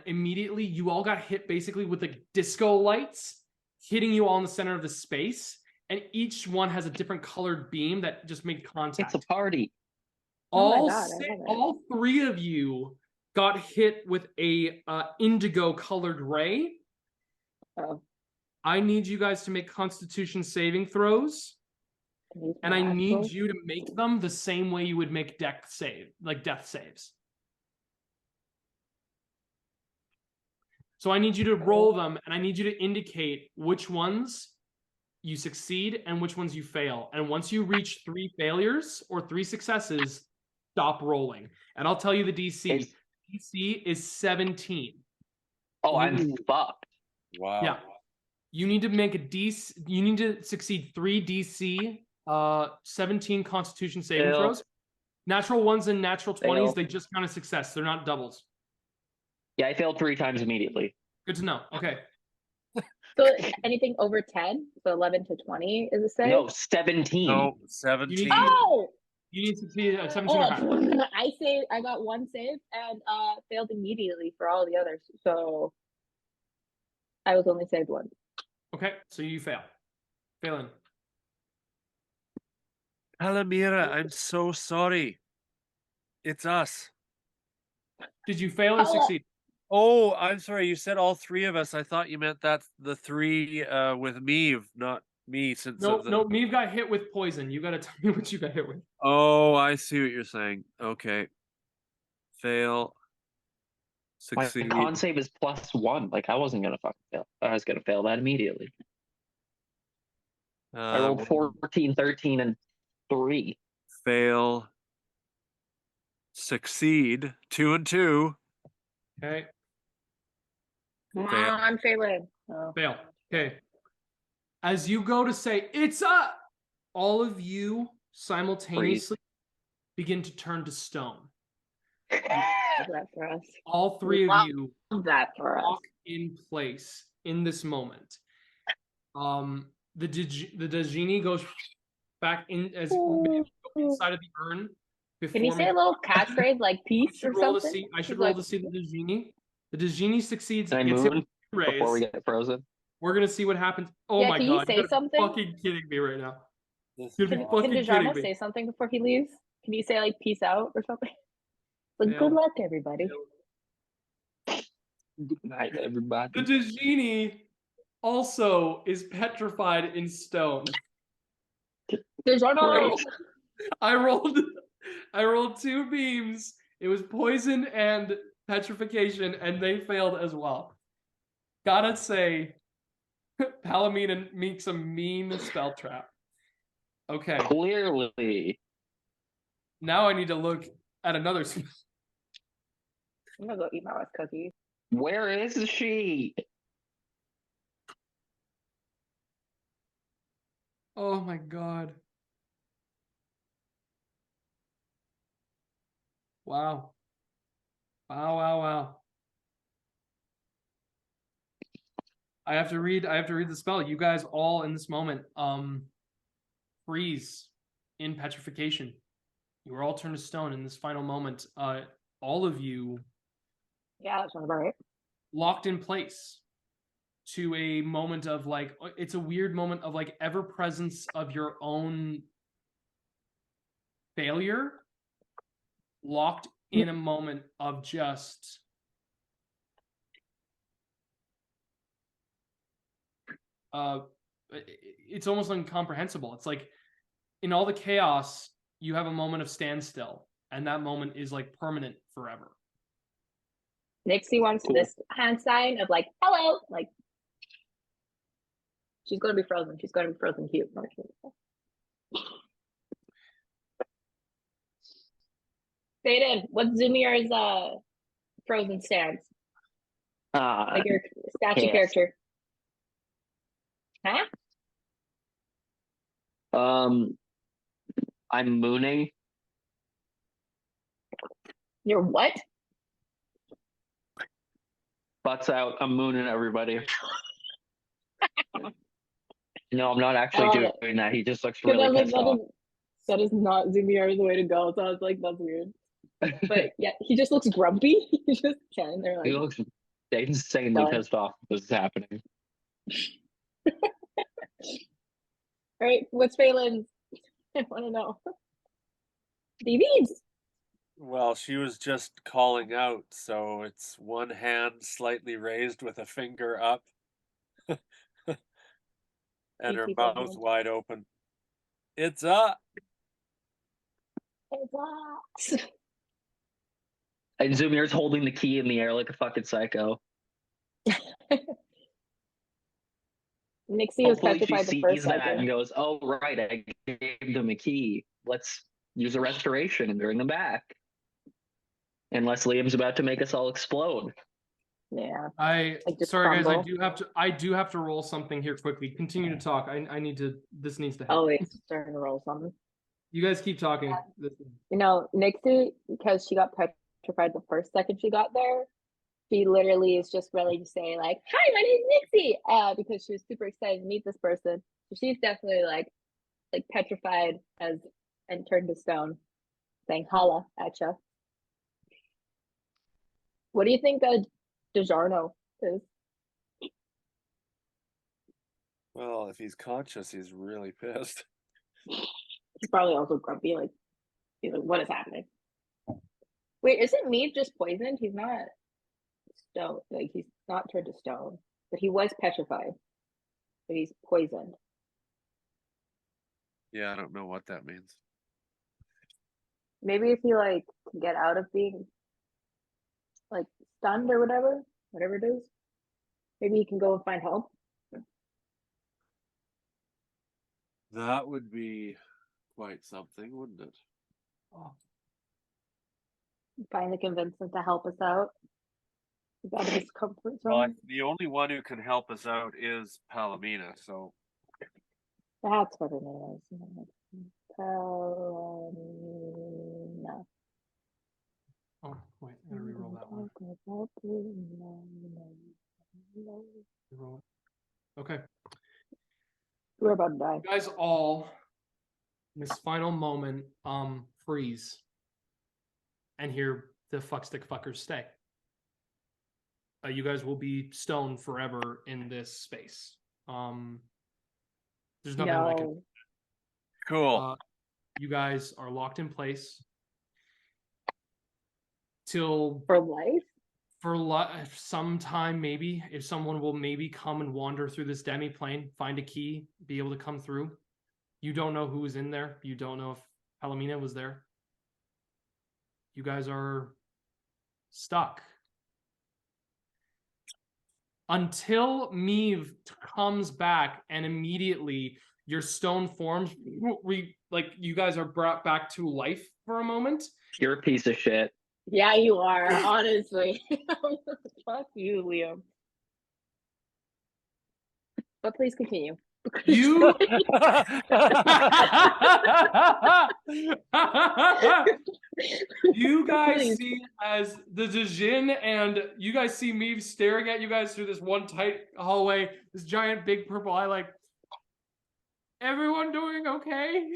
immediately you all got hit basically with like disco lights hitting you all in the center of the space, and each one has a different colored beam that just made contact. It's a party. All God, I love it. all three of you got hit with a indigo colored ray. Oh. I need you guys to make Constitution saving throws, and I need you to make them the same way you would make death saves. So I need you to roll them, and I need you to indicate which ones you succeed and which ones you fail. And once you reach 3 failures or 3 successes, stop rolling. And I'll tell you the DC. DC is 17. Oh, I'm fucked. Wow. Yeah. You need to make a DC. You need to succeed 3 DC 17 Constitution saving throws. Natural ones and natural 20s, they just count as success. They're not doubles. Yeah, I failed 3 times immediately. Good to know. Okay. So anything over 10, so 11 to 20 is a save? No, 17. No, 17. You need to succeed at 17 I got 1 save and failed immediately for all the others. So I was only saved 1. Okay, so you fail. Faelyn. Palamira, I'm so sorry. It's us. Did you fail or succeed? Oh, I'm sorry. You said all 3 of us. I thought you meant that's the 3 with Meave, not me. Since no, Meave got hit with poison. You got to tell me what you got hit with. Oh, I see what you're saying. Okay. Fail. Succeed. My con save is +1. Like, I wasn't going to fucking fail. I was going to fail that immediately. I rolled 14, 13, and 3. Fail. Succeed. 2 and 2. Okay. Come on, Faelyn. Fail. Okay. As you go to say, it's up, all of you simultaneously begin to turn to stone. That for us. All 3 of you that for us. walk in place in this moment. The Dajini goes back in as inside of the urn. Can you say a little catchphrase like peace or something? I should roll to see the Dajini. The Dajini succeeds. Can I move before we get frozen? We're gonna see what happens. Oh my god! Can you say something? Fucking kidding me right now. Can Dejana say something before he leaves? Can you say like peace out or something? Like good luck, everybody. Good night, everybody. The Dajini also is petrified in stone. Dejana! I rolled 2 beams. It was poison and petrification, and they failed as well. Gotta say, Palamina makes a mean spell trap. Okay. Clearly. Now I need to look at another spell. I'm gonna go eat my last cookie. Where is she? Oh my god. Wow. Wow. I have to read the spell. You guys all in this moment freeze in petrification. You are all turned to stone in this final moment. All of you that sounds right. Locked in place to a moment of like, it's a weird moment of like ever presence of your own failure, locked in a moment of just it's almost incomprehensible. It's like in all the chaos, you have a moment of standstill, and that moment is like permanent forever. Nyxi wants this hand sign of like, hello, like she's gonna be frozen. She's gonna be frozen cute. Padon, what's Zummyar's frozen stance? Like your statue character. Huh? I'm mooning. You're what? Butts out. I'm mooning everybody. No, I'm not actually doing that. He just looks really pissed off. That is not Zummyar's way to go. So I was like, that's weird. But yeah, he just looks grumpy. He's just standing there like. He looks insanely Done. pissed off this is happening. Right? What's Faelyn's? I want to know. DBs. Well, she was just calling out, so it's one hand slightly raised with a finger up, and her PT mouth moment. wide open. It's up. It's us. And Zummyar's holding the key in the air like a fucking psycho. Nyxi was Hopefully she petrified the first sees that and second. goes, "Oh right, I gave them a key. Let's use a restoration and bring them back." Unless Liam's about to make us all explode. Yeah. I Like just sorry guys, crumble. I do have to roll something here quickly. Continue to talk. I need to. This needs to happen. Oh, wait, starting to roll something. You guys keep talking. You know, Nyxi, because she got petrified the first second she got there, she literally is just ready to say like, "Hi, my name's Nyxi," because she was super excited to meet this person. So she's definitely like petrified and turned to stone, saying "Holla at ya." What do you think DiGiorno is? Well, if he's conscious, he's really pissed. He's probably also grumpy. Like, he's like, "What is happening?" Wait, isn't Meave just poisoned? He's not stone. Like, he's not turned to stone, but he was petrified. But he's poisoned. Yeah, I don't know what that means. Maybe if he like can get out of being like stunned or whatever it is, maybe he can go and find help. That would be quite something, wouldn't it? Finally convince him to help us out. He's out of his comfort Well, zone. the only one who can help us out is Palomina, so That's what her name is. Palomina. Oh wait, I gotta reroll that one. Reroll it. Okay. We're about to die. You guys all in this final moment freeze and hear the fuckstick fuckers stay. You guys will be stoned forever in this space. There's nothing I can. No. cool. You guys are locked in place till For life? for some time, maybe if someone will maybe come and wander through this demi-plane, find a key, be able to come through. You don't know who is in there. You don't know if Palomina was there. You guys are stuck until Meave comes back, and immediately your stone forms like you guys are brought back to life for a moment. You're a piece of shit. Yeah, you are, honestly. Fuck you, Liam. But please continue. You you guys Please. see as the Djinn and you guys see me staring at you guys through this one tight hallway, this giant big purple eye, like, everyone doing okay?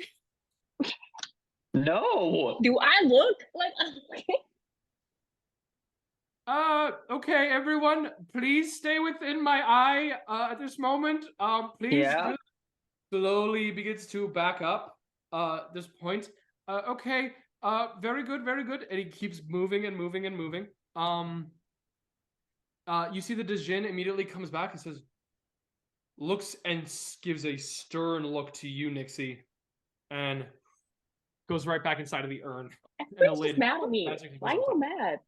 No. Do I look like okay? Okay, everyone, please stay within my eye at this moment. Please. Yeah. Slowly begins to back up this point. Okay, very good, very good. And he keeps moving and moving and moving. You see the Djinn immediately comes back and says, looks and gives a stern look to you, Nyxi, and goes right back inside of the urn. Everyone's just mad at me. Why are you mad?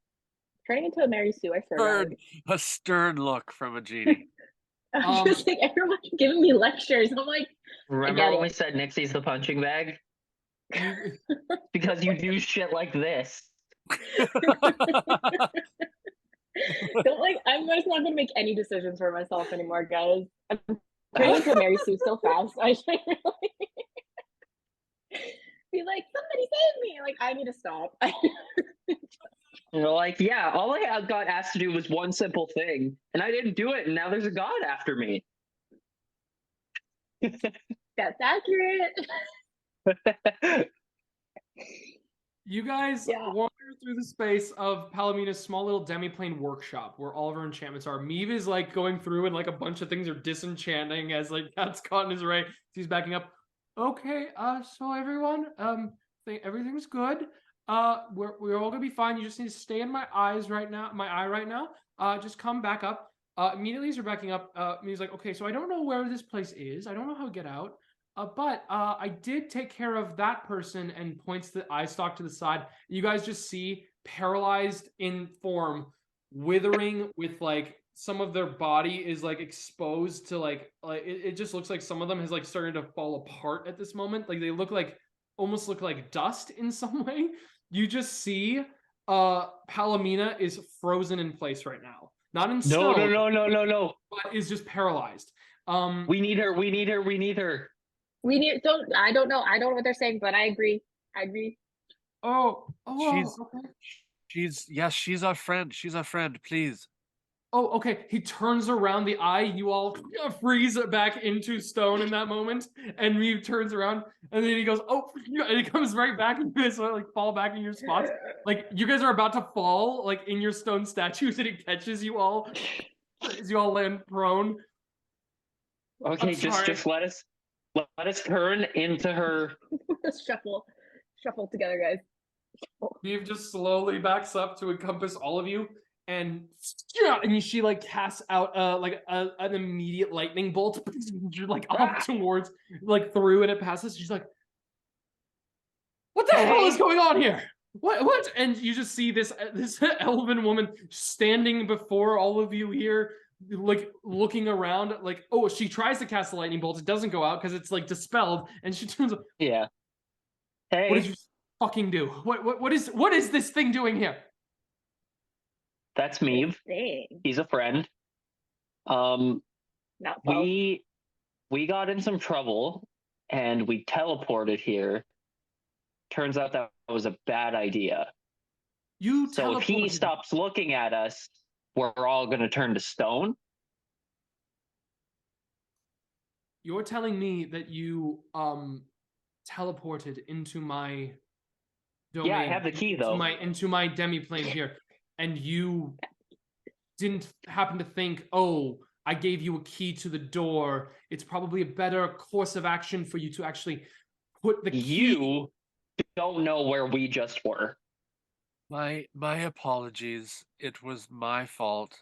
Turning into a Mary Sue, I swear. A stern look from a genie. I'm just like, everyone's giving me lectures. I'm like, Remember when we said Nyxi's the punching bag? Because you do shit like this. don't like. I'm just not gonna make any decisions for myself anymore, guys. I'm turning into a Mary Sue so fast. I should really be like, somebody save me! Like, I need to stop. You're like, yeah, all I got asked to do was one simple thing, and I didn't do it, and now there's a god after me. That's accurate. You guys Yeah. wander through the space of Palomina's small little demiplane workshop where all of her enchantments are. Meave is like going through and like a bunch of things are disenchanting as like that's caught in his ray. He's backing up. Okay, so everyone, everything's good. We're all gonna be fine. You just need to stay in my eye right now. Just come back up. Immediately as you're backing up, Maeve's like, okay, so I don't know where this place is. I don't know how to get out. But I did take care of that person and points the eye stalk to the side. You guys just see paralyzed in form, withering with like some of their body is like exposed to like it just looks like some of them has like started to fall apart at this moment. Like they almost look like dust in some way. You just see Palomina is frozen in place right now. Not in stone. No. But is just paralyzed. We need her. I don't know what they're saying, but I agree. Oh, She's- okay. She's our friend. She's our friend. Please. Oh, okay. He turns around the eye. You all freeze back into stone in that moment, and Reeve turns around, and then he goes, "Oh!" and he comes right back, and you guys like fall back in your spots. Like you guys are about to fall, like in your stone statues, and it catches you all as you all land prone. Okay, I'm sorry. just let us turn into her. Shuffle together, guys. Reeve just slowly backs up to encompass all of you, and she like casts out an immediate lightning bolt like up towards like through, and it passes. She's like, "What the hell is going on here? What?" And you just see this elven woman standing before all of you here, like looking around. Like, oh, she tries to cast the lightning bolt. It doesn't go out because it's like dispelled, and she turns. Yeah. Hey. What did you fucking do? What is this thing doing here? That's Meave. He's a friend. Not we got in some trouble and we teleported here. Turns out that was a bad idea. So if he stops looking at us, we're all gonna turn to stone. You're telling me that you teleported into my domain. Yeah, I have the key though. Into my demiplane here. And you didn't happen to think, oh, I gave you a key to the door. It's probably a better course of action for you to actually put the key. You don't know where we just were. My apologies. It was my fault.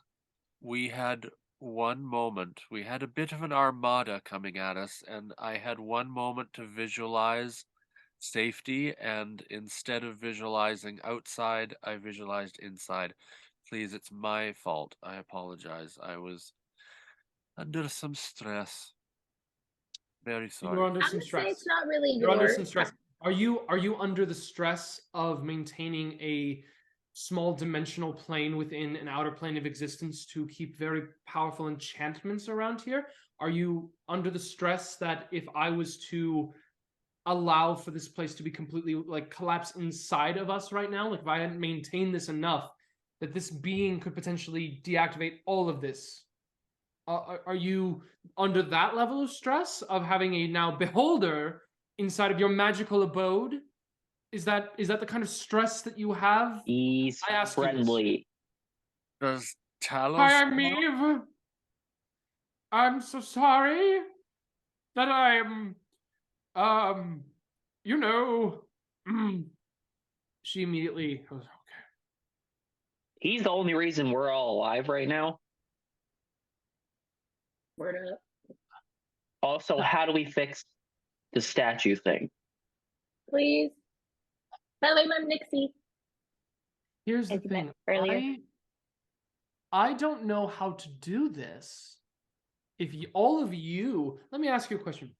We had one moment. We had a bit of an armada coming at us, and I had one moment to visualize safety, and instead of visualizing outside, I visualized inside. Please, it's my fault. I apologize. I was under some stress. Very sorry. You're under I'm some gonna stress. say it's not really You're under yours. some stress. Are you under the stress of maintaining a small dimensional plane within an outer plane of existence to keep very powerful enchantments around here? Are you under the stress that if I was to allow for this place to be completely like collapse inside of us right now, like if I hadn't maintained this enough, that this being could potentially deactivate all of this? Are you under that level of stress of having a now beholder inside of your magical abode? Is that the kind of stress that you have? He's I ask you this. friendly. Does Talos? Hi, I'm Meave. I'm so sorry that I'm, you know. She immediately goes, okay. He's the only reason we're all alive right now. Word up. Also, how do we fix the statue thing? Please. By the way, I'm Nyxi. Here's the As you thing. met earlier. I don't know how to do this. If all of you, let me ask you a question.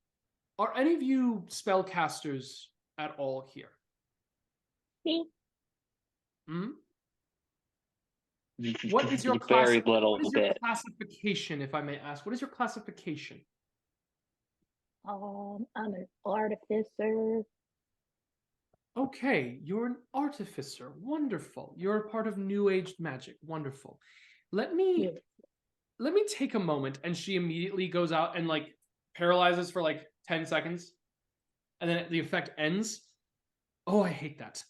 Are any of you spellcasters at all here? Me. Hmm? What is your Very little bit. classification, if I may ask? What is your classification? I'm an artificer. Okay, you're an artificer. Wonderful. You're a part of New Age magic. Wonderful. Let me take a moment. And she immediately goes out and like paralyzes for like 10 seconds. And then the effect ends. Oh, I hate that.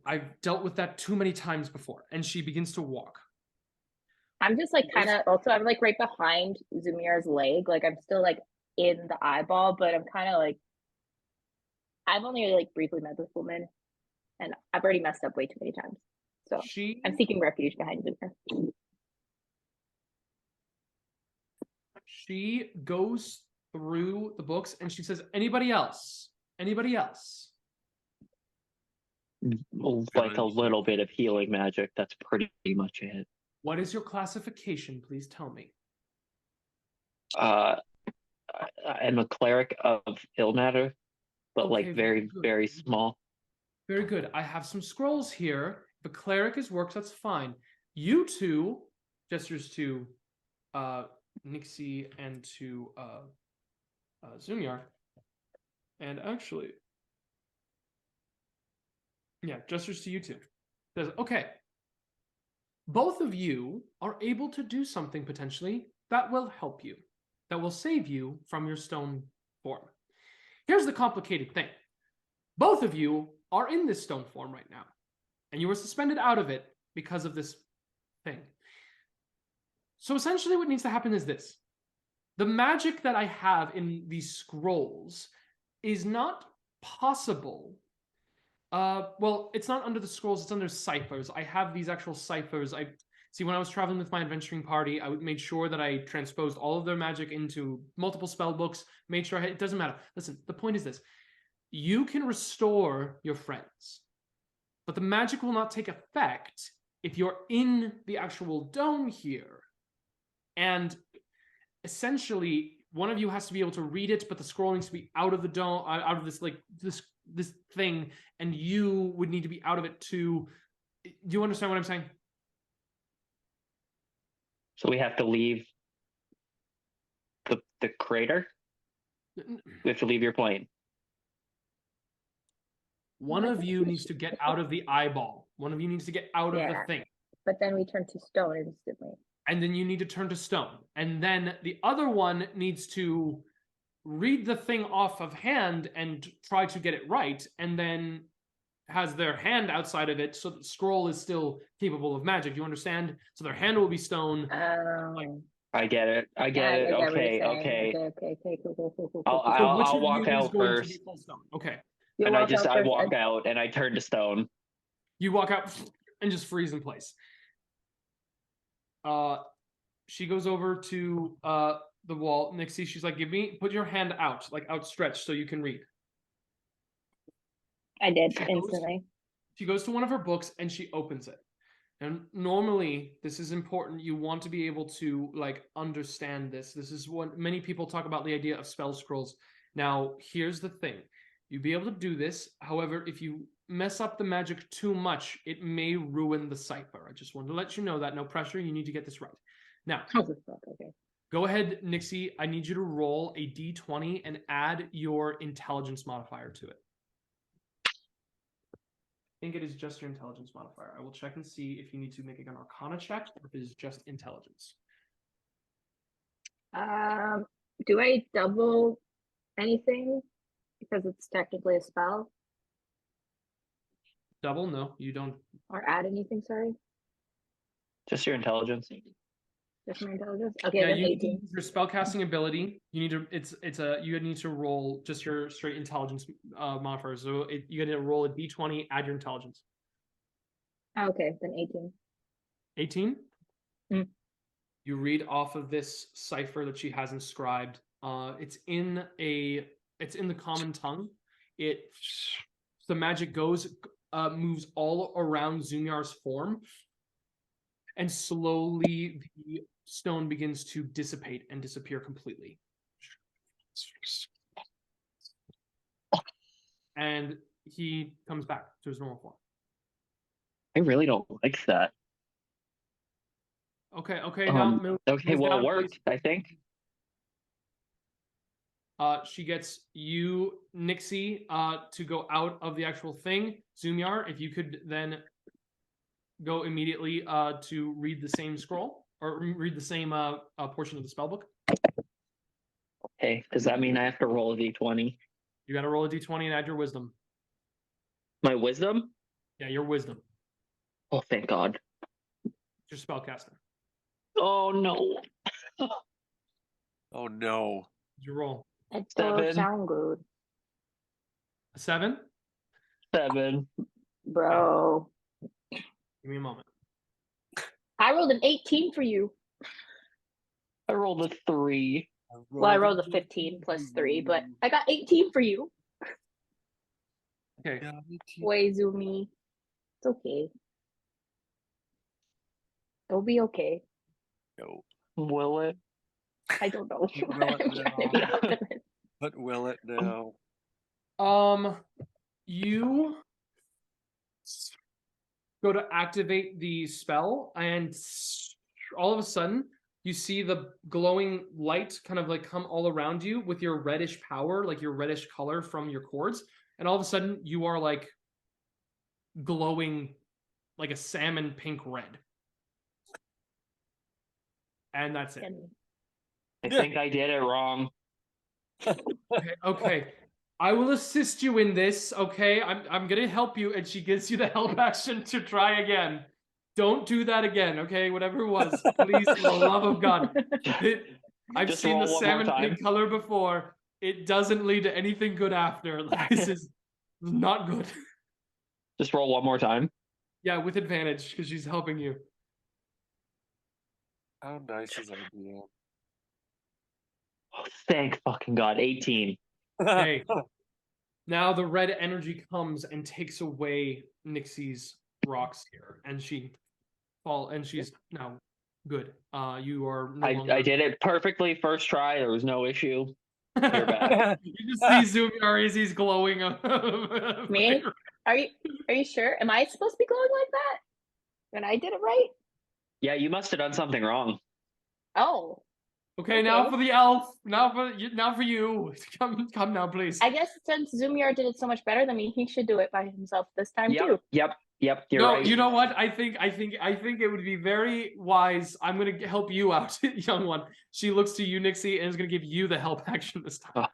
I've dealt with that too many times before. And she begins to walk. I'm just like kind of also I'm like right behind Zummyar's leg. Like I'm still like in the eyeball, but I'm kind of like I've only like briefly met this woman, and I've already messed up way too many times. So I'm seeking refuge behind Zummyar. She goes through the books and she says, "Anybody else? Anybody else?" Like a little bit of healing magic. That's pretty much it. What is your classification? Please tell me. I'm a cleric of ill matter, but Okay, like very, very small. Very good. I have some scrolls here. The cleric is worked, that's fine. You two, gestures to Nyxi and to Zummyar. And actually, yeah, gestures to you two. Says, okay, both of you are able to do something potentially that will help you, that will save you from your stone form. Here's the complicated thing. Both of you are in this stone form right now, and you were suspended out of it because of this thing. So essentially what needs to happen is this. The magic that I have in these scrolls is not possible. Well, it's not under the scrolls, it's under ciphers. I have these actual ciphers. See, when I was traveling with my adventuring party, I made sure that I transposed all of their magic into multiple spell books, made sure it doesn't matter. Listen, the point is this. You can restore your friends, but the magic will not take effect if you're in the actual dome here. And essentially, one of you has to be able to read it, but the scroll needs to be out of the dome, out of this like this thing, and you would need to be out of it too. Do you understand what I'm saying? So we have to leave the crater? We have to leave your plane. One of you needs to get out of the eyeball. One of you needs to get out of the thing. But then we turn to stone instantly. And then you need to turn to stone. And then the other one needs to read the thing off of hand and try to get it right, and then has their hand outside of it so the scroll is still capable of magic. Do you understand? So their hand will be stone. I get it. Okay. Cool. I'll walk out first. Okay. And I walk out and I turn to stone. You walk out and just freeze in place. She goes over to the wall. Nyxi, she's like, put your hand out, like outstretched so you can read. I did instantly. She goes to one of her books and she opens it. And normally, this is important. You want to be able to like understand this. This is what many people talk about, the idea of spell scrolls. Now, here's the thing. You'll be able to do this. However, if you mess up the magic too much, it may ruin the cipher. I just wanted to let you know that. No pressure. You need to get this right. Now, okay. Go ahead, Nyxi. I need you to roll a d20 and add your intelligence modifier to it. I think it is just your intelligence modifier. I will check and see if you need to make an Arcana check or if it is just intelligence. Do I double anything because it's technically a spell? Double? No, you don't. Or add anything? Sorry. Just your intelligence. Just my intelligence. Okay, yeah, then you 18. need your spellcasting ability. You need to. You need to roll just your straight intelligence modifier. So you got to roll a d20, add your intelligence. Okay, then 18. 18. Mm. You read off of this cipher that she has inscribed. It's in the common tongue. The magic moves all around Zummyar's form, and slowly the stone begins to dissipate and disappear completely. And he comes back to his normal form. I really don't like that. Okay, now move well, down, it worked, please. I think. She gets you, Nyxi, to go out of the actual thing. Zummyar, if you could then go immediately to read the same scroll, or read the same portion of the spellbook. Okay, does that mean I have to roll a d20? You got to roll a d20 and add your wisdom. My wisdom? Yeah, your wisdom. Oh, thank God. Your spellcaster. Oh, no. Oh no. Did you roll? It don't 7. sound good, A 7? 7. bro. Give me a moment. I rolled an 18 for you. I rolled a 3. Well, I rolled a 15 plus 3, but I got 18 for you. Okay. Way Zoomy. It's okay. It'll be okay. No. Will it? I don't know. Will it I'm trying to be now? optimist. But will it now? You go to activate the spell, and all of a sudden, you see the glowing light kind of like come all around you with your reddish power, like your reddish color from your cords. And all of a sudden, you are like glowing like a salmon pink red. And that's it. I think I did it wrong. Okay. I will assist you in this, okay? I'm gonna help you, and she gives you the help action to try again. Don't do that again, okay? Whatever it was, please, for the love of God. I've Just seen the roll one more salmon time. pink color before. It doesn't lead to anything good after. Like, this is not good. Just roll one more time. Yeah, with advantage, because she's helping you. How nice is idea? Oh, thank fucking God. 18. Okay. Now the red energy comes and takes away Nyxi's rocks here, and she's now good. You are no longer. I did it perfectly first try. There was no issue. You're back. You just see Zummyar as he's glowing. Me? Are you sure? Am I supposed to be glowing like that? And I did it right? Yeah, you must have done something wrong. Oh. Okay, now for the elf. Now for you. Come now, please. I guess since Zummyar did it so much better than me, he should do it by himself this time too. Yep. You're No, right. you know what? I think it would be very wise. I'm gonna help you out, young one. She looks to you, Nyxi, and is gonna give you the help action this time.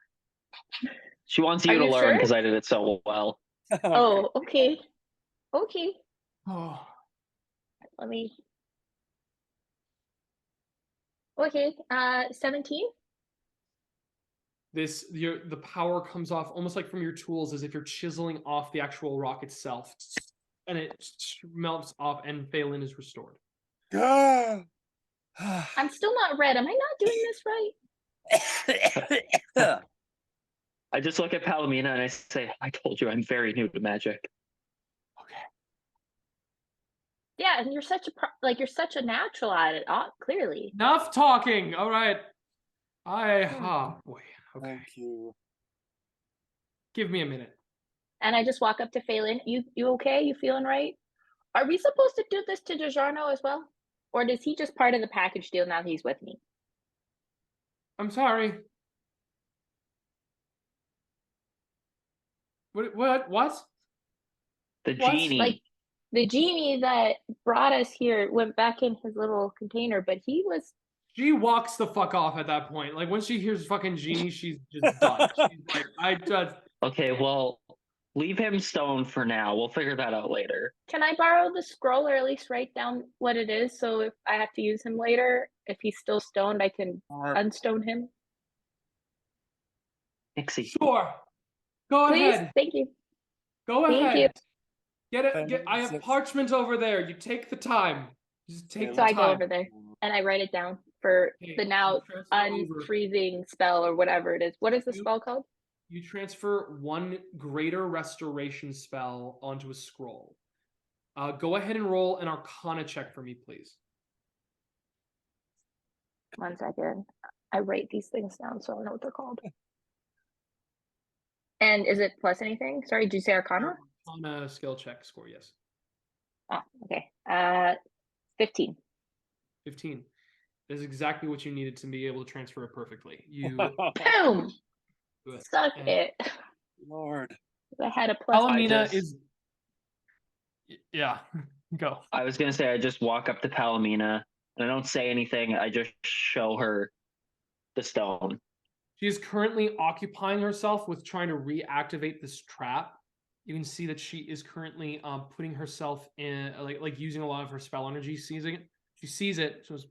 She wants you Are to you learn sure? because I did it so well. Oh, okay. Okay. Oh. Let me. Okay. 17. The power comes off almost like from your tools, as if you're chiseling off the actual rock itself, and it melts off, and Faelyn is restored. I'm still not red. Am I not doing this right? I just look at Palomina and I say, I told you I'm very new to magic. Okay. Yeah, and you're such a natural at it. Clearly. Enough talking. All right. Boy. Okay. Thank you. Give me a minute. And I just walk up to Faelyn. You okay? You feeling right? Are we supposed to do this to DiGiorno as well? Or is he just part of the package deal now that he's with me? I'm sorry. What? The What? genie. Like, the genie that brought us here went back in his little container, but he was... She walks the fuck off at that point. Like, when she hears fucking genie, she's just done. She's like, I just... Okay, well, leave him stoned for now. We'll figure that out later. Can I borrow the scroll, or at least write down what it is, so if I have to use him later, if he's still stoned, I can unstone him? Nyxi. Sure. Go Please? ahead. Thank you. Go Thank ahead. you. Get it. I have parchment over there. You take the time. Just take the So time. I go over there and I write it down for the now unfreezing spell or whatever it is. What is the spell called? You transfer one greater restoration spell onto a scroll. Go ahead and roll an Arcana check for me, please. 1 second. I write these things down so I know what they're called. And is it plus anything? Sorry, did you say Arcana? Arcana skill check score, yes. Oh, okay. 15. 15. That is exactly what you needed to be able to transfer it perfectly. You Boom! Suck it. Lord. I had a plus. Palomina is... Yeah, go. I was going to say, I just walk up to Palomina and I don't say anything. I just show her the stone. She is currently occupying herself with trying to reactivate this trap. You can see that she is currently putting herself in, like using a lot of her spell energy, seizing it. She sees it. She goes,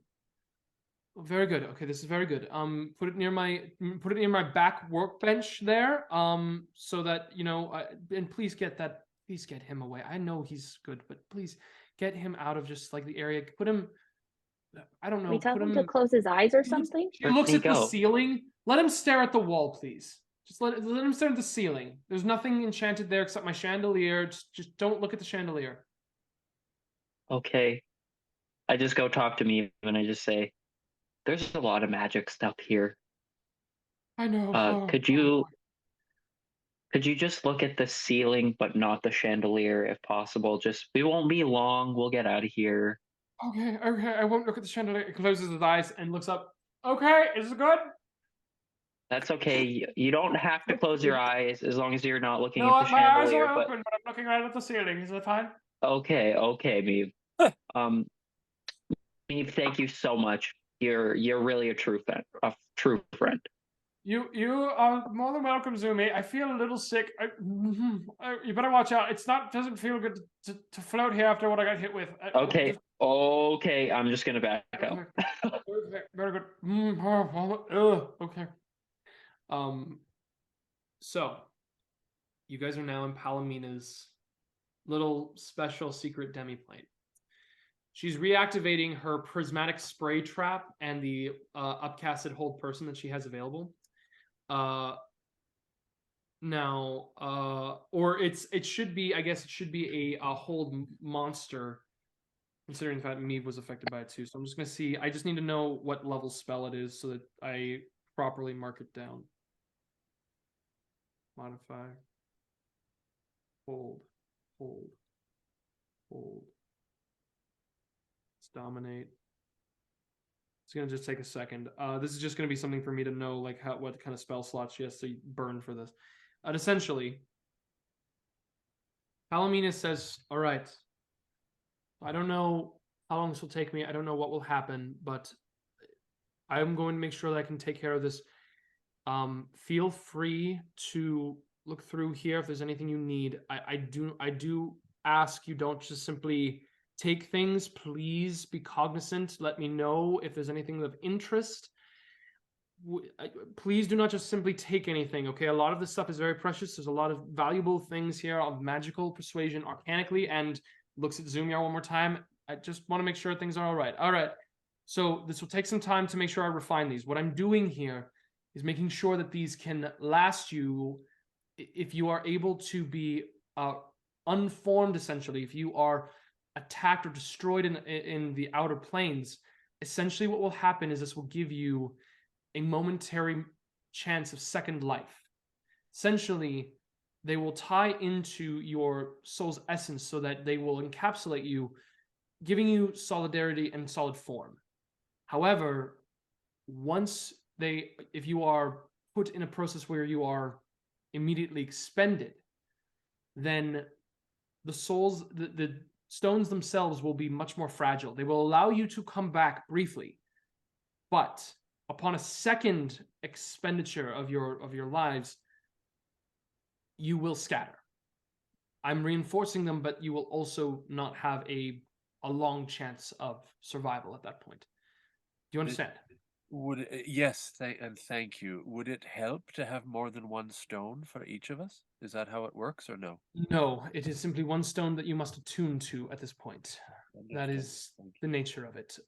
oh, very good. Okay, this is very good. Put it near my back workbench there. So that and please get him away. I know he's good, but please get him out of just like the area. Put him. I don't know. We tell Put him him to close his eyes or something. She looks at the ceiling. Let him stare at the wall, please. Just let him stare at the ceiling. There's nothing enchanted there except my chandelier. Just don't look at the chandelier. Okay. I just go talk to me and I just say, there's a lot of magic stuff here. I know. Could you just look at the ceiling but not the chandelier if possible? Just we won't be long. We'll get out of here. Okay. I won't look at the chandelier. He closes his eyes and looks up. Okay, is it good? That's okay. You don't have to close your eyes as long as you're not looking at the my eyes chandelier. are open, but I'm looking right at the ceiling. Is that fine? Okay, Meave. Meave, thank you so much. You're really a true friend. You are more than welcome, Zumi. I feel a little sick. You better watch out. Doesn't feel good to float here after what I got hit with. Okay, I'm just gonna back up. Okay, very good. Okay. So you guys are now in Palomina's little special secret demi-plane. She's reactivating her prismatic spray trap and the upcasted hold person that she has available. It should be a hold monster, considering the fact Meave was affected by it too. So I'm just gonna see. I just need to know what level spell it is so that I properly mark it down. Modify. Hold. Let's dominate. It's gonna just take a second. This is just gonna be something for me to know, like what kind of spell slots she has to burn for this. Essentially, Palomina says, "All right. I don't know how long this will take me. I don't know what will happen, but I'm going to make sure that I can take care of this. Feel free to look through here if there's anything you need. I do ask you don't just simply take things. Please be cognizant. Let me know if there's anything of interest. Please do not just simply take anything, okay? A lot of this stuff is very precious. There's a lot of valuable things here of magical persuasion arcanically," and looks at Zummyar one more time. "I just want to make sure things are all right. All right. So this will take some time to make sure I refine these. What I'm doing here is making sure that these can last you if you are able to be unformed, essentially. If you are attacked or destroyed in the outer planes, essentially what will happen is this will give you a momentary chance of second life. Essentially, they will tie into your soul's essence so that they will encapsulate you, giving you solidarity and solid form. However, if you are put in a process where you are immediately expended, then the stones themselves will be much more fragile. They will allow you to come back briefly, but upon a second expenditure of your lives, you will scatter. I'm reinforcing them, but you will also not have a long chance of survival at that point. Do you understand? Yes, thank you. Would it help to have more than one stone for each of us? Is that how it works, or no? No, it is simply one stone that you must attune to at this point. That is the nature of it.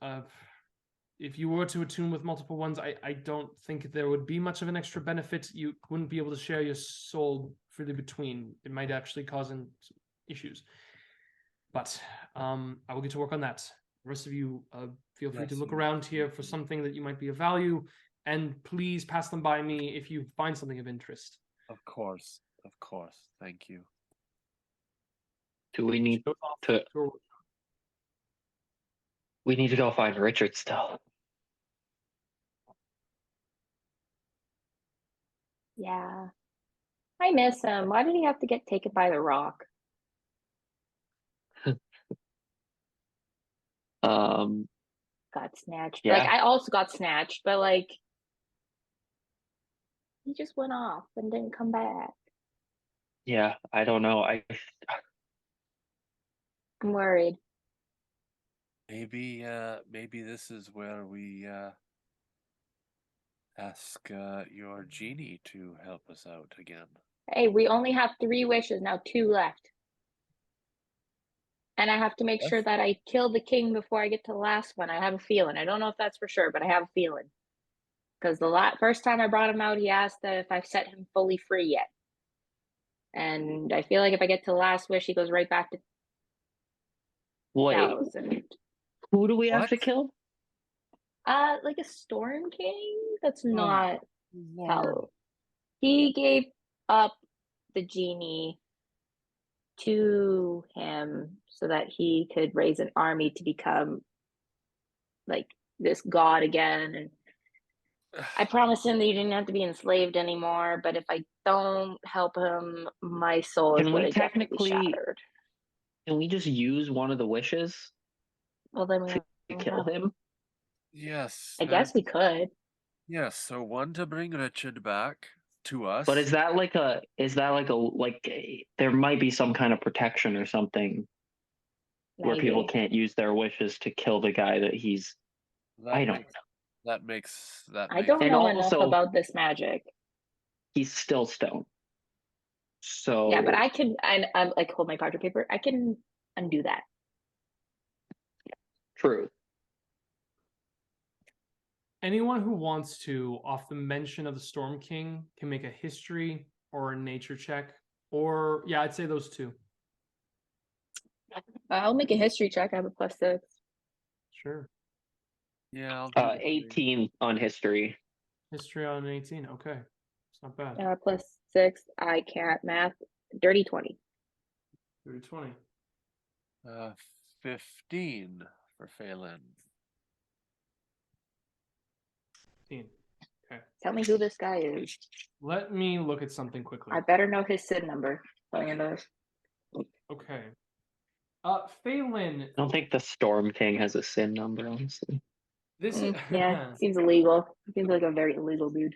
If you were to attune with multiple ones, I don't think there would be much of an extra benefit. You wouldn't be able to share your soul freely between. It might actually cause issues. But I will get to work on that. The rest of you, feel free to look around here for something that you might be of value, and please pass them by me if you find something of interest. Of course. Thank you. Do we need to? We need to go find Richard still. Yeah. I miss him. Why did he have to get taken by the rock? Got snatched. Yeah. Like, I also got snatched, but like he just went off and didn't come back. Yeah, I don't know. I'm worried. Maybe this is where we ask your genie to help us out again. Hey, we only have 3 wishes, now 2 left. And I have to make sure that I kill the king before I get to the last one. I have a feeling. I don't know if that's for sure, but I have a feeling. Because the first time I brought him out, he asked that if I've set him fully free yet. And I feel like if I get to the last wish, he goes right back to Wait, Talos. And who do we have to kill? like a Storm King? That's not Lord. Talos. He gave up the genie to him so that he could raise an army to become like this god again. And I promised him that he didn't have to be enslaved anymore, but if I don't help him, my soul is going to definitely shattered. Can we just use one of the wishes? Well, then we to kill him? Yes. I guess we could. Yes, so one to bring Richard back to us. But there might be some kind of protection or something where people can't use their wishes to kill the guy that he's. I don't know. That makes. I don't know enough about this magic. He's still stone. So yeah, but I can. I'm like hold my card or paper. I can undo that. True. Anyone who wants to, off the mention of the Storm King, can make a history or a nature check. Or, yeah, I'd say those 2. I'll make a history check. I have a +6. Sure. Yeah, I'll do 18 on history. History on 18. Okay. It's not bad. +6. I can't math. Dirty 20. Dirty 20. 15 for Faelyn. 15. Okay. Tell me who this guy is. Let me look at something quickly. I better know his SIN number. Okay. Faelyn. I don't think the Storm King has a SIN number, honestly. Yeah, seems illegal. Seems like a very illegal dude.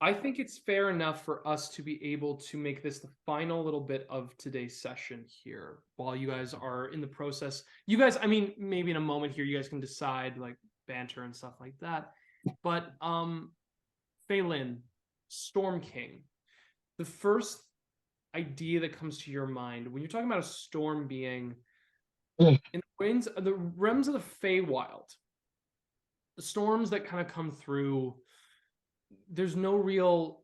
I think it's fair enough for us to be able to make this the final little bit of today's session here while you guys are in the process. You guys, I mean, maybe in a moment here, you guys can decide like banter and stuff like that. But Faelyn, Storm King, the first idea that comes to your mind when you're talking about a storm being in the realms of the Feywild, the storms that kind of come through, there's no real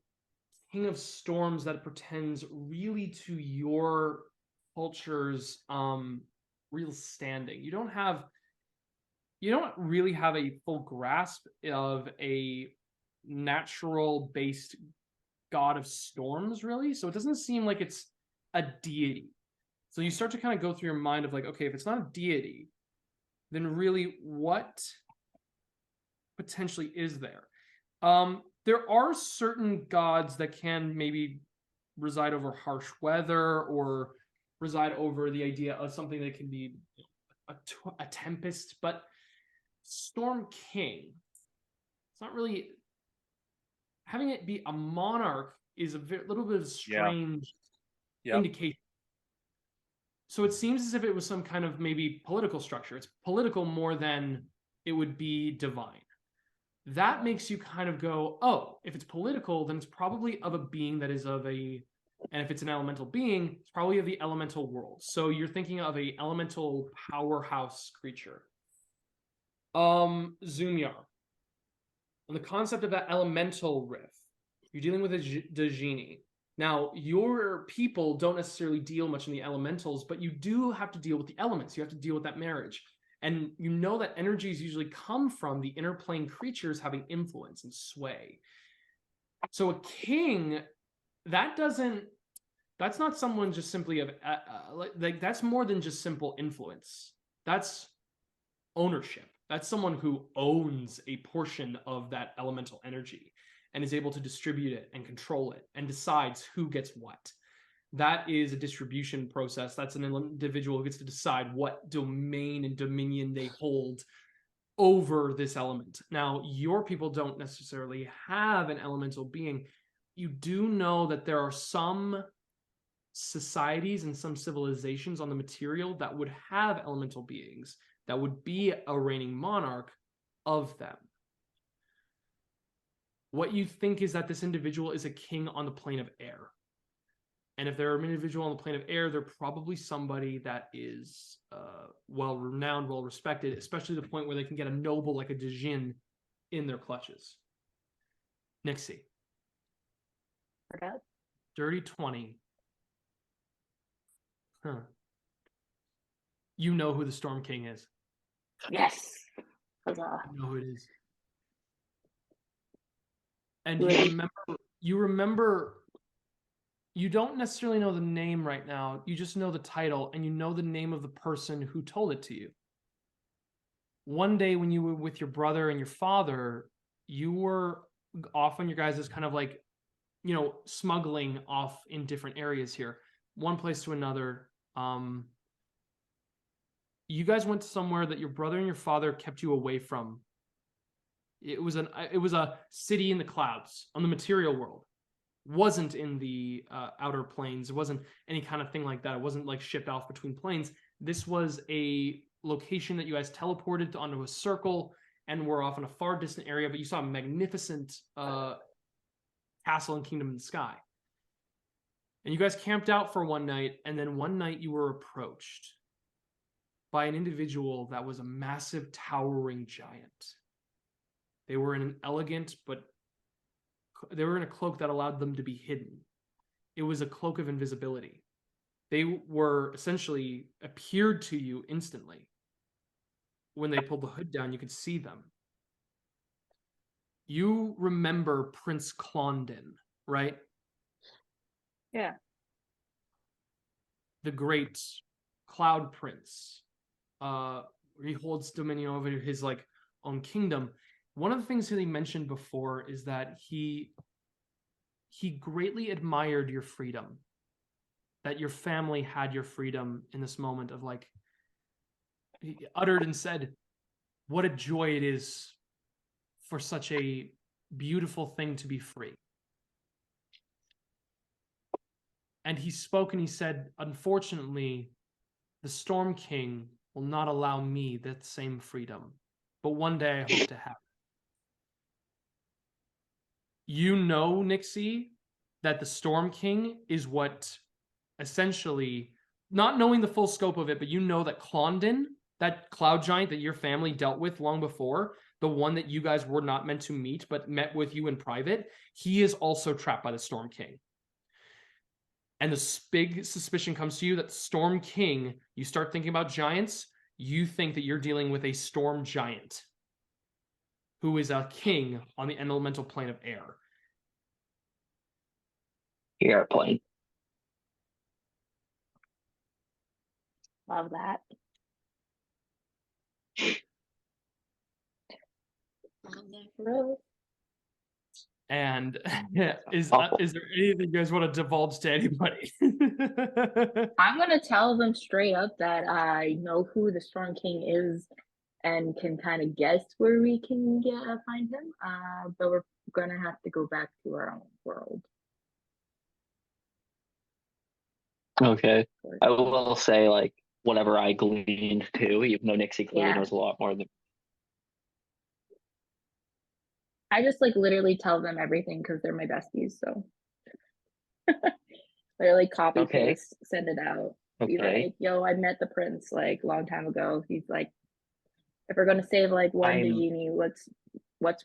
king of storms that pretends really to your culture's real standing. You don't really have a full grasp of a natural based god of storms, really. So it doesn't seem like it's a deity. So you start to kind of go through your mind of like, okay, if it's not a deity, then really what potentially is there? There are certain gods that can maybe reside over harsh weather or reside over the idea of something that can be a tempest, but Storm King, it's not really having it be a monarch is a little bit of a strange indication. So it seems as if it was some kind of maybe political structure. It's political more than it would be divine. That makes you kind of go, oh, if it's political, then it's probably of a being that is of a, and if it's an elemental being, it's probably of the elemental world. So you're thinking of a elemental powerhouse creature. Zummyar. On the concept of that elemental riff, you're dealing with the genie. Now, your people don't necessarily deal much in the elementals, but you do have to deal with the elements. You have to deal with that marriage. And you know that energies usually come from the inner plane creatures having influence and sway. So a king, that's not someone just simply that's more than just simple influence. That's ownership. That's someone who owns a portion of that elemental energy and is able to distribute it and control it and decides who gets what. That is a distribution process. That's an individual who gets to decide what domain and dominion they hold over this element. Now, your people don't necessarily have an elemental being. You do know that there are some societies and some civilizations on the material that would have elemental beings, that would be a reigning monarch of them. What you think is that this individual is a king on the plane of air. And if they're an individual on the plane of air, they're probably somebody that is well-renowned, well-respected, especially to the point where they can get a noble like a Dejin in their clutches. Nyxi. Forgot. Dirty 20. Huh. You know who the Storm King is. Yes. Huzzah. You know who it is. And Really? you remember, you don't necessarily know the name right now. You just know the title, and you know the name of the person who told it to you. One day when you were with your brother and your father, you were off on your guys' kind of like, you know, smuggling off in different areas here, one place to another. You guys went somewhere that your brother and your father kept you away from. It was a city in the clouds on the material world. Wasn't in the outer planes. It wasn't any kind of thing like that. It wasn't like shipped off between planes. This was a location that you guys teleported onto a circle and were off in a far distant area, but you saw a magnificent castle and kingdom in the sky. And you guys camped out for one night, and then one night you were approached by an individual that was a massive, towering giant. They were in an elegant, but they were in a cloak that allowed them to be hidden. It was a cloak of invisibility. They were essentially appeared to you instantly. When they pulled the hood down, you could see them. You remember Prince Clondon, right? Yeah. The great Cloud Prince. He holds dominion over his like own kingdom. One of the things that he mentioned before is that he greatly admired your freedom, that your family had your freedom in this moment of like, he uttered and said, what a joy it is for such a beautiful thing to be free. And he spoke and he said, unfortunately, the Storm King will not allow me that same freedom, but one day I hope to have. You know, Nyxi, that the Storm King is what essentially, not knowing the full scope of it, but you know that Clondon, that cloud giant that your family dealt with long before, the one that you guys were not meant to meet, but met with you in private, he is also trapped by the Storm King. And the big suspicion comes to you that the Storm King, you start thinking about giants, you think that you're dealing with a storm giant who is a king on the elemental plane of air. Airplane. Love that. And is there anything you guys want to divulge to anybody? I'm gonna tell them straight up that I know who the Storm King is and can kind of guess where we can find him. But we're gonna have to go back to our own world. Okay. I will say, like, whatever I gleaned too, even though Nyxi clearly knows a lot more than. I just like literally tell them everything because they're my besties. So literally copy paste, send it out. Be like, yo, I met the prince like a long time ago. He's like, if we're gonna save like one genie, what's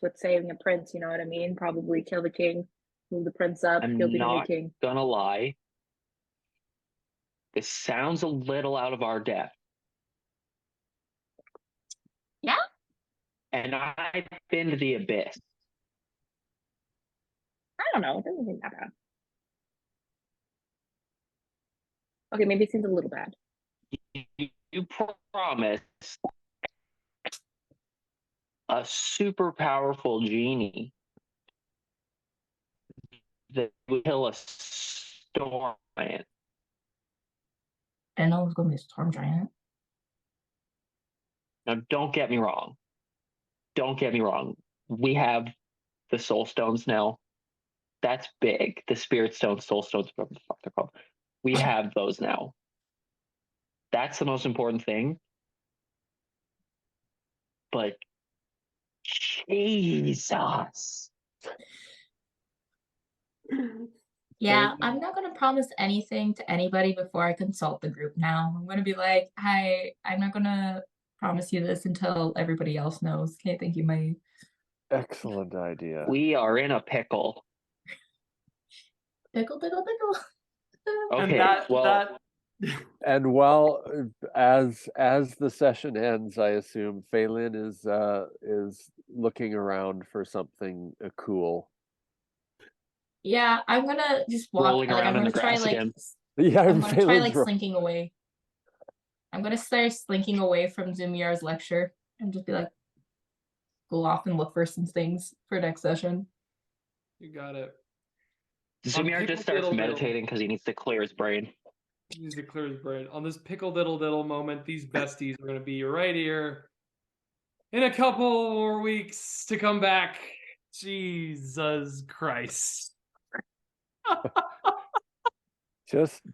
with saving a prince? You know what I mean? Probably kill the king, move the prince up. He'll be the new king. I'm not gonna lie. This sounds a little out of our depth. Yeah. And I've been to the abyss. I don't know. It doesn't seem that bad. Okay, maybe it seems a little bad. You promised a super powerful genie that would kill a storm giant. I didn't know it was going to be a storm giant. Now, don't get me wrong. Don't get me wrong. We have the soul stones now. That's big. The spirit stones, soul stones, whatever the fuck they're called. We have those now. That's the most important thing. But Jesus. Yeah, I'm not gonna promise anything to anybody before I consult the group now. I'm gonna be like, hi, I'm not gonna promise you this until everybody else knows. Okay, thank you, my Excellent idea. We are in a pickle. pickle. Okay, and that And while as the session ends, I assume Faelyn is looking around for something cool. Yeah, I'm gonna just walk. Rolling Like, I'm around in gonna the try grass like again. Yeah, I'm gonna try like Faelyn's slinking away. I'm gonna start slinking away from Zummyar's lecture and just be like, go off and look for some things for next session. you got it. Zummyar pickle just starts diddle meditating because he needs to clear his brain. He needs to clear his brain. On this pickle diddle diddle moment, these besties are going to be right here in a couple more weeks to come back. Jesus Christ.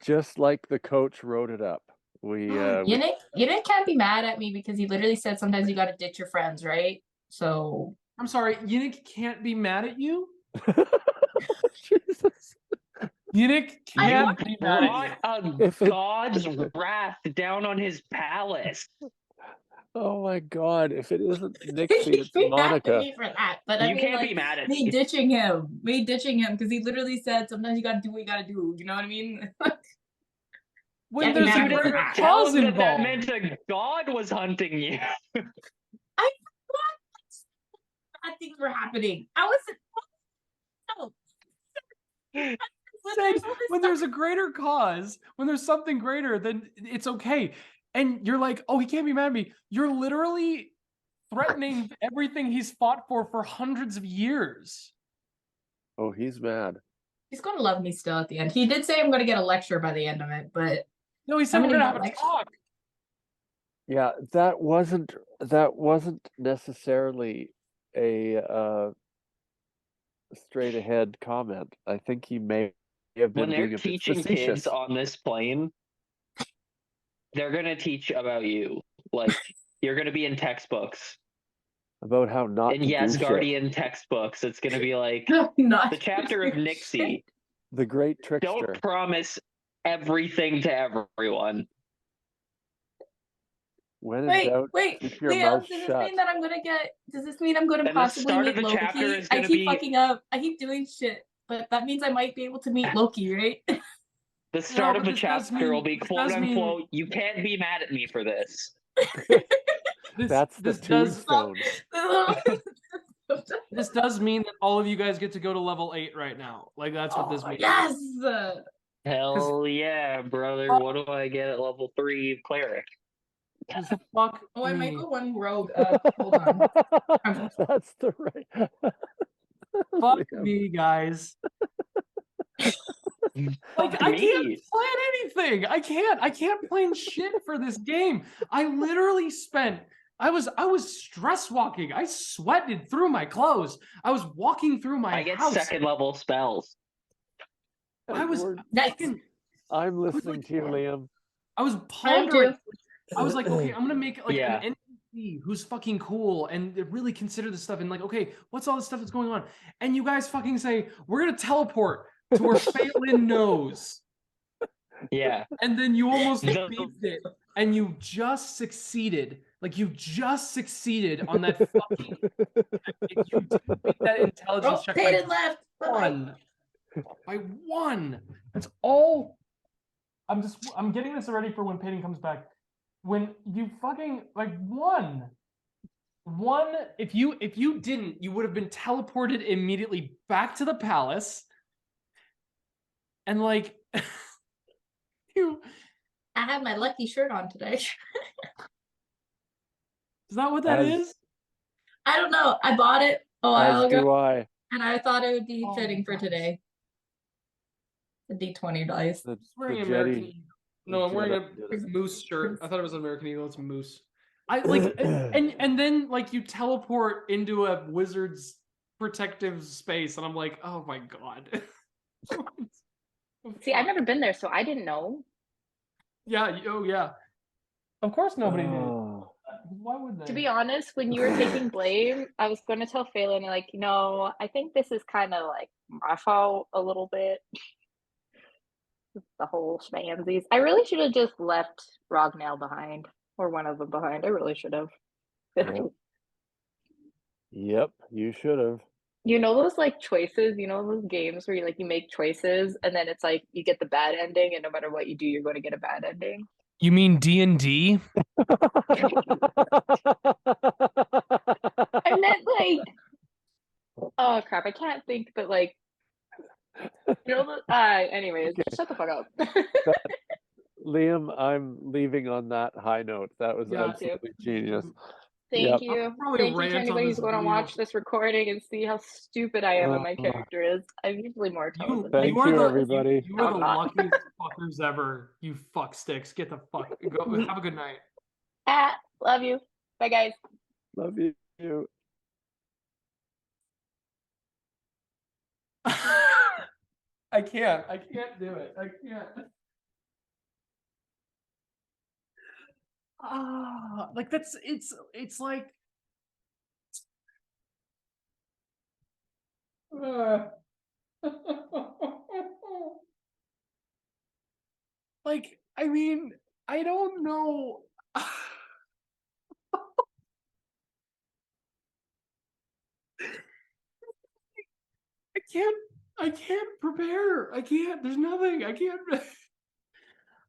just like the coach wrote it up. Yannick can't be mad at me because he literally said sometimes you gotta ditch your friends, right? So I'm sorry, Yannick can't be mad at you? Jesus. Yannick can't be mad at you. Brought God's wrath down on his palace. Oh my God! If it isn't he Nyxi, it's can't be mad at Monika. me for that. But I You mean, can't like, be mad at me me. ditching him because he literally said sometimes you gotta do what you gotta do. You know what I mean? When Can't be there's a mad at greater that. Tell cause him that involved. meant a god was hunting you. I thought bad things were happening. I wasn't. No. Said when there's a greater cause, when there's something greater, then it's okay. And you're like, oh, he can't be mad at me. You're literally threatening everything he's fought for hundreds of years. Oh, he's mad. He's gonna love me still at the end. He did say I'm gonna get a lecture by the end of it, but No, he said How we're many gonna have a lectures? talk. Yeah, that wasn't necessarily a straight ahead comment. I think he may have been When they're being a bit teaching facetious. kids on this plane, they're gonna teach about you. Like, you're gonna be in textbooks. About how not In to do shit. Ysgardian textbooks, it's gonna be like not the chapter of Nyxi. The great trickster. Don't promise everything to everyone. When in doubt, keep your Liam, mouth does this shut. mean that I'm gonna get? Does this mean I'm gonna And the possibly start of meet the chapter Loki? is I gonna keep be- fucking up. I keep doing shit, but that means I might be able to meet Loki, right? The start of but the this does chapter will be this quote does mean- unquote, you can't be mad at me for this. That's the this does tombstone. this does mean that all of you guys get to go to level 8 right now. Like that's what this means. Yes. Hell yeah, brother. What do I get at level 3 cleric? Fuck Oh, I might me. go one rogue. Hold on. That's the right. Fuck Liam. me, guys. Like Fuck I me. can't plan anything. I can't plan shit for this game. I literally spent I was stress walking. I sweated through my clothes. I was walking through my I get house. second level spells. I was Nice. fucking, I'm listening to you, Liam. I was I am pondering. too. I was like, okay, I'm gonna make like Yeah. an NPC who's fucking cool and really consider this stuff and like, okay, what's all this stuff that's going on? And you guys fucking say we're gonna teleport to where Faelyn knows, Yeah. and then you almost The- beat it, and you just succeeded. Like you just succeeded on that fucking. If you didn't beat that intelligence Oh, check Peyton by left. Bye-bye. one. That's all. I'm getting this ready for when Peyton comes back. When you fucking like one, if you didn't, you would have been teleported immediately back to the palace. And like you I have my lucky shirt on today. is that what that As- is? I don't know. I bought it a while As ago, do I. and I thought it would be Oh fitting my for gosh. today. The D20 dice. The Wearing the American Jetty. Eagle. No, I'm wearing Jedi did a it. moose shirt. I thought it was an American Eagle. It's moose. I like and then like you teleport into a wizard's protective space, and I'm like, oh my god. See, I've never been there, so I didn't know. Yeah. Oh, yeah. Of course, nobody knew. Oh. Why would they? To be honest, when you were taking blame, I was going to tell Faelyn, like, I think this is kind of like my fault a little bit. The whole schmansies. I really should have just left Rognell behind, or one of them behind. I really should have. Yep, you should have. You know those like choices, those games where you make choices and then it's like you get the bad ending, and no matter what you do, you're going to get a bad ending. You mean D&D? I meant like, oh crap, I can't think, but like, anyways, Okay. shut the fuck up. Liam, I'm leaving on that high note. That was Yeah, absolutely genius. Thank Yep. you. probably Thank you to rant on anybody who's this going to video watch this recording and see how stupid I am and my Uh, character is. I'm usually more intelligent. Thank you, everybody. You No, are I'm the not. luckiest fuckers ever. You fuck sticks. Get the fuck. Go. Have a good night. Love you. Bye, guys. Love you. I can't do it. I can't. Like it's like like, I mean, I don't know. I can't prepare. I can't. There's nothing. I can't.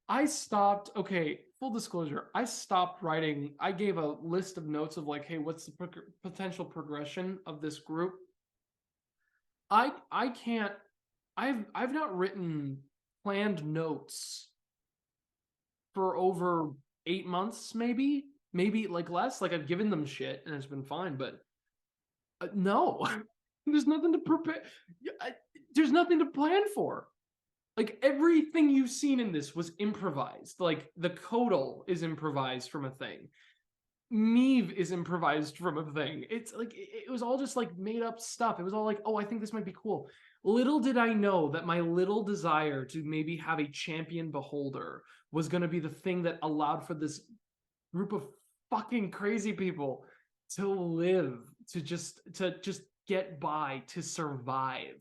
I stopped. Okay, full disclosure. I stopped writing. I gave a list of notes of like, hey, what's the potential progression of this group? I can't. I've not written planned notes for over 8 months, maybe like less. Like I've given them shit and it's been fine, but no, there's nothing to prepare. There's nothing to plan for. Like everything you've seen in this was improvised. Like the Codal is improvised from a thing. Meve is improvised from a thing. It's like it was all just like made up stuff. It was all like, oh, I think this might be cool. Little did I know that my little desire to maybe have a champion beholder was going to be the thing that allowed for this group of fucking crazy people to live, to just get by, to survive.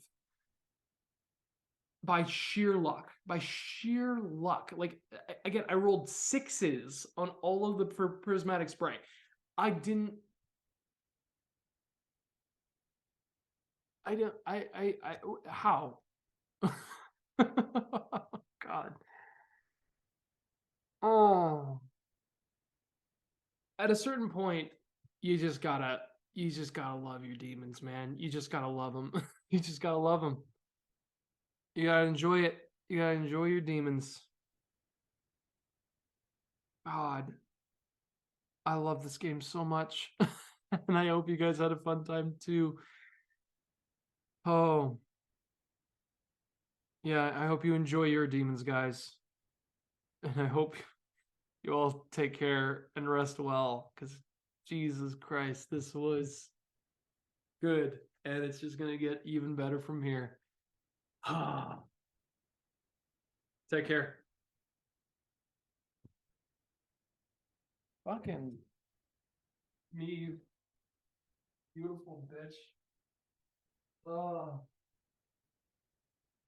By sheer luck. Like, again, I rolled 6s on all of the prismatic spray. How? God. Oh. At a certain point, you just gotta love your demons, man. You just gotta love them. You just gotta love them. You gotta enjoy it. You gotta enjoy your demons. God, I love this game so much. And I hope you guys had a fun time too. Oh. Yeah, I hope you enjoy your demons, guys. And I hope you all take care and rest well, because Jesus Christ, this was good. And it's just gonna get even better from here. Take care. Fucking me, beautiful bitch. Oh.